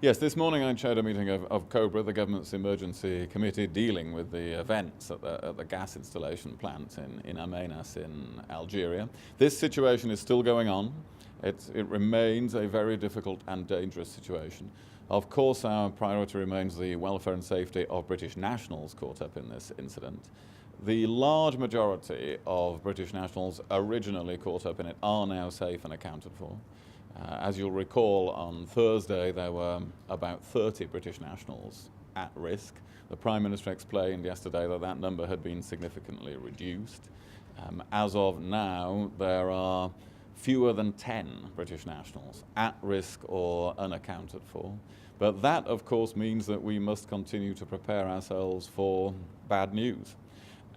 Yes, this morning I chaired a meeting of COBRA, the government's emergency committee dealing with the events at the gas installation plant in Ain Amenas in Algeria. This situation is still going on. It remains a very difficult and dangerous situation. Of course, our priority remains the welfare and safety of British nationals caught up in this incident. The large majority of British nationals originally caught up in it are now safe and accounted for. As you'll recall, on Thursday there were about 30 British nationals at risk. The Prime Minister explained yesterday that that number had been significantly reduced. As of now, there are fewer than 10 British nationals at risk or unaccounted for. But that, of course, means that we must continue to prepare ourselves for bad news.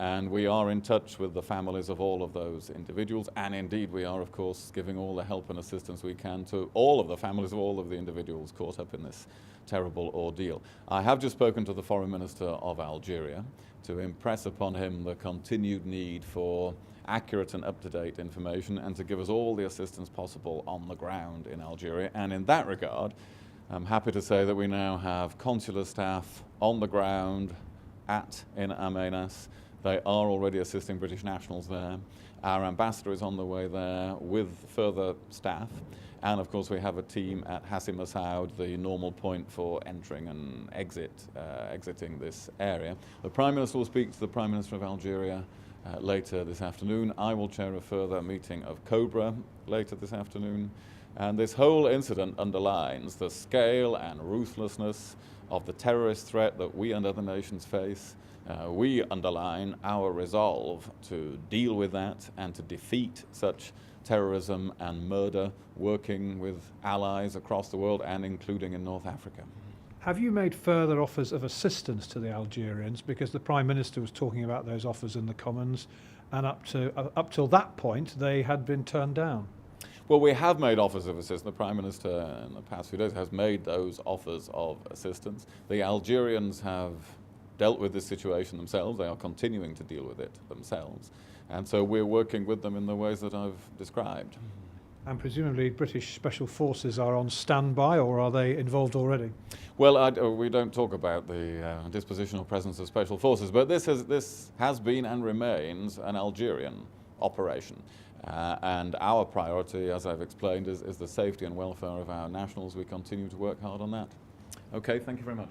And we are in touch with the families of all of those individuals, and indeed we are, of course, giving all the help and assistance we can to all of the families of all of the individuals caught up in this terrible ordeal. I have just spoken to the Foreign Minister of Algeria to impress upon him the continued need for accurate and up-to-date information and to give us all the assistance possible on the ground in Algeria. And in that regard, I'm happy to say that we now have consular staff on the ground at Ain Amenas. They are already assisting British nationals there. Our ambassador is on the way there with further staff. And of course we have a team at Hassi Messaoud, the normal point for entering and exiting this area. The Prime Minister will speak to the Prime Minister of Algeria later this afternoon. I will chair a further meeting of COBRA later this afternoon. And this whole incident underlines the scale and ruthlessness of the terrorist threat that we and other nations face. We underline our resolve to deal with that and to defeat such terrorism and murder, working with allies across the world and including in North Africa. Have you made further offers of assistance to the Algerians? Because the Prime Minister was talking about those offers in the Commons, and up till that point they had been turned down. Well, we have made offers of assistance. The Prime Minister in the past few days has made those offers of assistance. The Algerians have dealt with this situation themselves. They are continuing to deal with it themselves. And so we're working with them in the ways that I've described. And presumably British Special Forces are on standby, or are they involved already? Well, we don't talk about the disposition or presence of Special Forces, but this has been and remains an Algerian operation. And our priority, as I've explained, is the safety and welfare of our nationals. We continue to work hard on that. Okay, thank you very much.